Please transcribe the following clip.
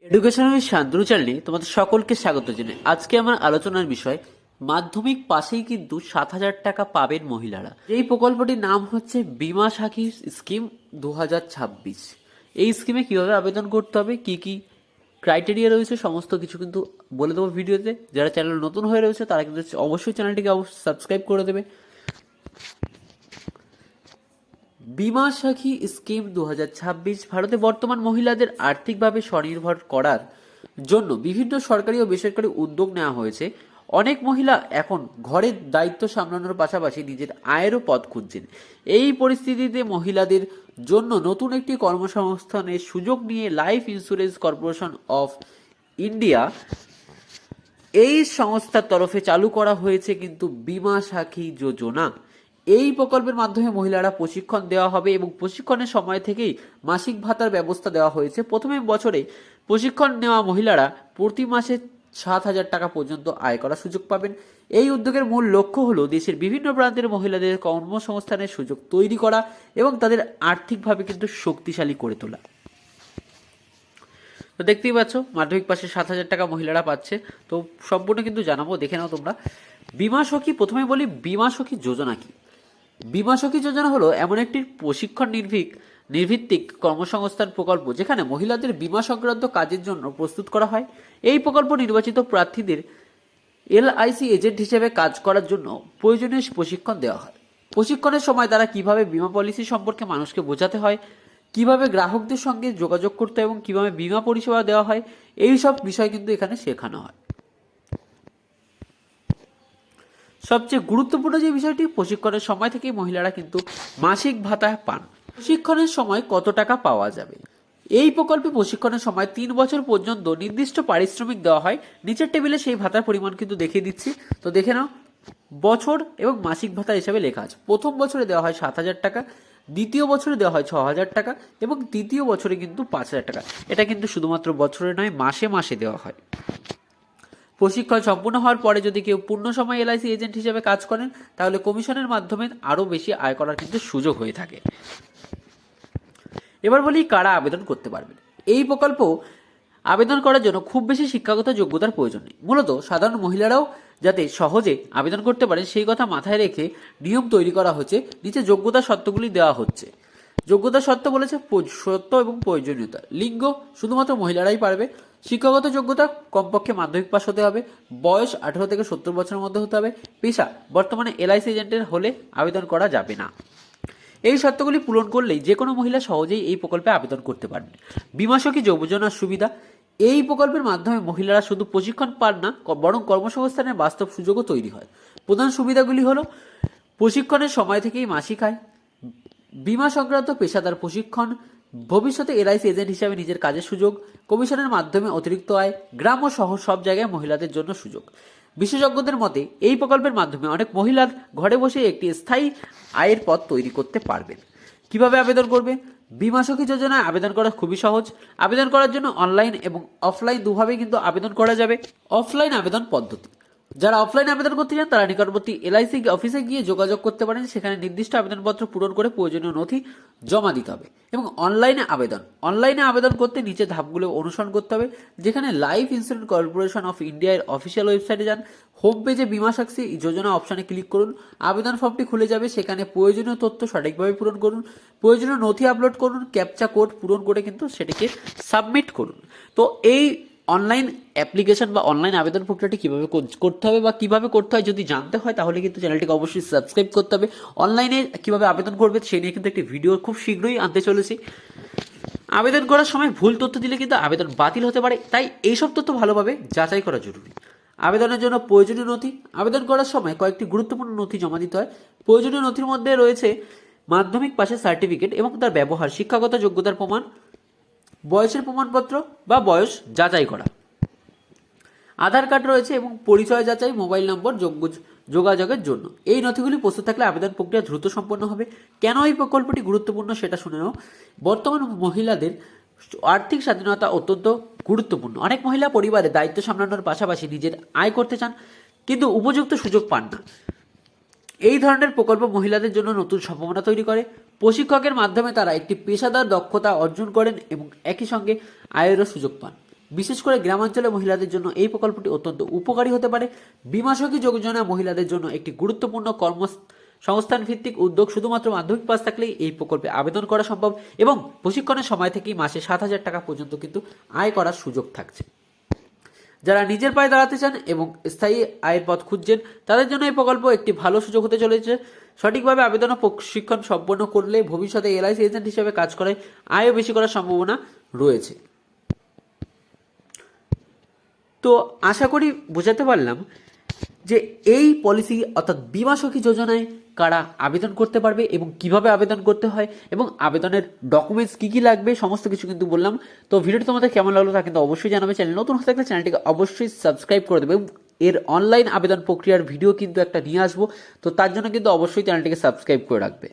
Education with Shantanu চ্যানেলে তোমাদের সকলকে স্বাগত জানাই। আজকে আমার আলোচনার বিষয় মাধ্যমিক পাশেই কিন্তু 7,000 টাকা পাবেন মহিলারা। এই প্রকল্পটির নাম হচ্ছে বীমা সাখী স্কিম 2026। এই স্কিমে কিভাবে আবেদন করতে হবে, কি কি ক্রাইটেরিয়া রয়েছে, সমস্ত কিছু কিন্তু বলে দেবো ভিডিওতে। যারা চ্যানেল নতুন হয়ে রয়েছে তারা কিন্তু অবশ্যই চ্যানেলটিকে সাবস্ক্রাইব করে দেবে। বীমা সাখী স্কিম 2026 ভারতে বর্তমান মহিলাদের আর্থিকভাবে স্বনির্ভর করার জন্য বিভিন্ন সরকারি ও বেসরকারি উদ্যোগ নেওয়া হয়েছে। অনেক মহিলা এখন ঘরের দায়িত্ব সামলানোর পাশাপাশি নিজের আয়েরও পথ খুঁজছেন। এই পরিস্থিতিতে মহিলাদের জন্য নতুন একটি কর্মসংস্থানের সুযোগ নিয়ে life insurance corporation of India এই সংস্থার তরফে চালু করা হয়েছে কিন্তু বীমা সাখী যোজনা। এই প্রকল্পের মাধ্যমে মহিলারা প্রশিক্ষণ দেওয়া হবে এবং প্রশিক্ষণের সময় থেকেই মাসিক ভাতার ব্যবস্থা দেওয়া হয়েছে। প্রথমে বছরে প্রশিক্ষণ নেওয়া মহিলারা প্রতি মাসে 7,000 টাকা পর্যন্ত আয় করার সুযোগ পাবেন। এই উদ্যোগের মূল লক্ষ্য হলো দেশের বিভিন্ন প্রান্তের মহিলাদের কর্মসংস্থানের সুযোগ তৈরি করা এবং তাদের আর্থিকভাবে কিন্তু শক্তিশালী করে তোলা। তো দেখতেই পাচ্ছ মাধ্যমিক পাশে 7,000 টাকা মহিলারা পাচ্ছে। তো সম্পূর্ণ কিন্তু জানাবো, দেখে নাও তোমরা। বীমা সখী, প্রথমে বলি বীমা সখী যোজনা কি। বীমা সখী যোজনা হলো এমন একটি প্রশিক্ষণ নির্ভিত্তিক কর্মসংস্থান প্রকল্প যেখানে মহিলাদের বীমা সংক্রান্ত কাজের জন্য প্রস্তুত করা হয়। এই প্রকল্প নির্বাচিত প্রার্থীদের এলআইসি এজেন্ট হিসেবে কাজ করার জন্য প্রয়োজনীয় প্রশিক্ষণ দেওয়া হয়। প্রশিক্ষণের সময় তারা কিভাবে বীমা পলিসি সম্পর্কে মানুষকে বোঝাতে হয়, কিভাবে গ্রাহকদের সঙ্গে যোগাযোগ করতে হয় এবং কিভাবে বীমা পরিষেবা দেওয়া হয়, এই সব বিষয় কিন্তু এখানে শেখানো হয়। সবচেয়ে গুরুত্বপূর্ণ যে বিষয়টি, প্রশিক্ষণের সময় থেকেই মহিলারা কিন্তু মাসিক ভাতা পান। প্রশিক্ষণের সময় কত টাকা পাওয়া যাবে? এই প্রকল্পে প্রশিক্ষণের সময় 3 বছর পর্যন্ত নির্দিষ্ট পারিশ্রমিক দেওয়া হয়। নিচের টেবিলে সেই ভাতার পরিমাণ কিন্তু দেখিয়ে দিচ্ছি, তো দেখে নাও। বছর এবং মাসিক ভাতা হিসাবে লেখা আছে। প্রথম বছরে দেওয়া হয় 7,000 টাকা, দ্বিতীয় বছরে দেওয়া হয় 6,000 টাকা এবং তৃতীয় বছরে কিন্তু 5,000 টাকা। এটা কিন্তু শুধুমাত্র বছরে নয়, মাসে মাসে দেওয়া হয়। প্রশিক্ষণ সম্পূর্ণ হওয়ার পরে যদি কেউ পূর্ণ সময় এলআইসি এজেন্ট হিসেবে কাজ করেন তাহলে কমিশনের মাধ্যমে আরও বেশি আয় করার কিন্তু সুযোগ হয়ে থাকে। এবার বলি কারা আবেদন করতে পারবেন। এই প্রকল্প আবেদন করার জন্য খুব বেশি শিক্ষাগত যোগ্যতার প্রয়োজন নেই। মূলত সাধারণ মহিলারাও যাতে সহজে আবেদন করতে পারেন সেই কথা মাথায় রেখে নিয়ম তৈরি করা হচ্ছে। নিচে যোগ্যতা শর্তগুলি দেওয়া হচ্ছে। যোগ্যতা শর্ত বলেছে সত্য এবং প্রয়োজনীয়তা। লিঙ্গ শুধুমাত্র মহিলারাই পারবে। শিক্ষাগত যোগ্যতা কমপক্ষে মাধ্যমিক পাস হতে হবে। বয়স 18 থেকে 70 বছরের মধ্যে হতে হবে। পেশা বর্তমানে এলআইসি এজেন্টের হলে আবেদন করা যাবে না। এই শর্তগুলি পূরণ করলেই যে কোনো মহিলা সহজেই এই প্রকল্পে আবেদন করতে পারবে। বীমা সখী যোজনার সুবিধা, এই প্রকল্পের মাধ্যমে মহিলারা শুধু প্রশিক্ষণ পান না, বরং কর্মসংস্থানের বাস্তব সুযোগও তৈরি হয়। প্রধান সুবিধাগুলি হলো প্রশিক্ষণের সময় থেকেই মাসিক আয়, বীমা সংক্রান্ত পেশাদার প্রশিক্ষণ, ভবিষ্যতে এলআইসি এজেন্ট হিসাবে নিজের কাজের সুযোগ, কমিশনের মাধ্যমে অতিরিক্ত আয়, গ্রাম ও শহর সব জায়গায় মহিলাদের জন্য সুযোগ। বিশেষজ্ঞদের মতে এই প্রকল্পের মাধ্যমে অনেক মহিলার ঘরে বসে একটি স্থায়ী আয়ের পথ তৈরি করতে পারবেন। কিভাবে আবেদন করবে? বীমা সখী যোজনায় আবেদন করা খুবই সহজ। আবেদন করার জন্য অনলাইন এবং অফলাইন দুভাবেই কিন্তু আবেদন করা যাবে। অফলাইন আবেদন পদ্ধতি, যারা অফলাইন আবেদন করতে চান তারা নিকটবর্তী এলআইসি অফিসে গিয়ে যোগাযোগ করতে পারেন। সেখানে নির্দিষ্ট আবেদনপত্র পূরণ করে প্রয়োজনীয় নথি জমা দিতে হবে। এবং অনলাইনে আবেদন করতে নিচে ধাপগুলো অনুসরণ করতে হবে। যেখানে লাইফ ইন্স্যুরেন্স কর্পোরেশন অফ ইন্ডিয়ার অফিসিয়াল ওয়েবসাইটে যান, হোম পেজে বীমা সাখী যোজনা অপশানে ক্লিক করুন, আবেদন ফর্মটি খুলে যাবে। সেখানে প্রয়োজনীয় তথ্য সঠিকভাবে পূরণ করুন, প্রয়োজনীয় নথি আপলোড করুন, ক্যাপচা কোড পূরণ করে কিন্তু সেটিকে সাবমিট করুন। তো এই অনলাইন অ্যাপ্লিকেশন বা অনলাইন আবেদন প্রক্রিয়াটি কীভাবে করতে হবে বা কীভাবে করতে হয় যদি জানতে হয় তাহলে কিন্তু চ্যানেলটিকে অবশ্যই সাবস্ক্রাইব করতে হবে। অনলাইনে কীভাবে আবেদন করবে সেই নিয়ে কিন্তু একটি ভিডিও খুব শীঘ্রই আনতে চলেছি। আবেদন করার সময় ভুল তথ্য দিলে কিন্তু আবেদন বাতিল হতে পারে, তাই এইসব তথ্য ভালোভাবে যাচাই করা জরুরি। আবেদনের জন্য প্রয়োজনীয় নথি, আবেদন করার সময় কয়েকটি গুরুত্বপূর্ণ নথি জমা দিতে হয়। প্রয়োজনীয় নথির মধ্যে রয়েছে মাধ্যমিক পাশের সার্টিফিকেট এবং তার ব্যবহার, শিক্ষাগত যোগ্যতার প্রমাণ, বয়সের প্রমাণপত্র বা বয়স যাচাই করা, আধার কার্ড রয়েছে এবং পরিচয় যাচাই, মোবাইল নম্বর যোগাযোগের জন্য। এই নথিগুলি প্রস্তুত থাকলে আবেদন প্রক্রিয়া দ্রুত সম্পন্ন হবে। কেন এই প্রকল্পটি গুরুত্বপূর্ণ সেটা শুনে নাও। বর্তমান মহিলাদের আর্থিক স্বাধীনতা অত্যন্ত গুরুত্বপূর্ণ। অনেক মহিলা পরিবারে দায়িত্ব সামলানোর পাশাপাশি নিজের আয় করতে চান কিন্তু উপযুক্ত সুযোগ পান না। এই ধরনের প্রকল্প মহিলাদের জন্য নতুন সম্ভাবনা তৈরি করে। প্রশিক্ষকের মাধ্যমে তারা একটি পেশাদার দক্ষতা অর্জন করেন এবং একই সঙ্গে আয়েরও সুযোগ পান। বিশেষ করে গ্রামাঞ্চলের মহিলাদের জন্য এই প্রকল্পটি অত্যন্ত উপকারী হতে পারে। বীমা সখী যোজনা মহিলাদের জন্য একটি গুরুত্বপূর্ণ সংস্থান ভিত্তিক উদ্যোগ। শুধুমাত্র মাধ্যমিক পাস থাকলেই এই প্রকল্পে আবেদন করা সম্ভব এবং প্রশিক্ষণের সময় থেকেই মাসে 7,000 টাকা পর্যন্ত কিন্তু আয় করার সুযোগ থাকছে। যারা নিজের পায়ে দাঁড়াতে চান এবং স্থায়ী আয়ের পথ খুঁজছেন তাদের জন্য এই প্রকল্প একটি ভালো সুযোগ হতে চলেছে। সঠিকভাবে আবেদন ও প্রশিক্ষণ সম্পন্ন করলে ভবিষ্যতে এলআইসি এজেন্ট হিসেবে কাজ করে আয়ও বেশি করার সম্ভাবনা রয়েছে। তো আশা করি বোঝাতে পারলাম যে এই পলিসি অর্থাৎ বীমা সখী যোজনায় কারা আবেদন করতে পারবে এবং কিভাবে আবেদন করতে হয় এবং আবেদনের ডকুমেন্টস কী কী লাগবে সমস্ত কিছু কিন্তু বললাম। তো ভিডিওটি তোমাদের কেমন লাগলো তা কিন্তু অবশ্যই জানাবে। চ্যানেল নতুন হয়ে থাকলে চ্যানেলটিকে অবশ্যই সাবস্ক্রাইব করে দেবে এবং এর অনলাইন আবেদন প্রক্রিয়ার ভিডিও কিন্তু একটা নিয়ে আসবো, তো তার জন্য কিন্তু অবশ্যই চ্যানেলটিকে সাবস্ক্রাইব করে রাখবে।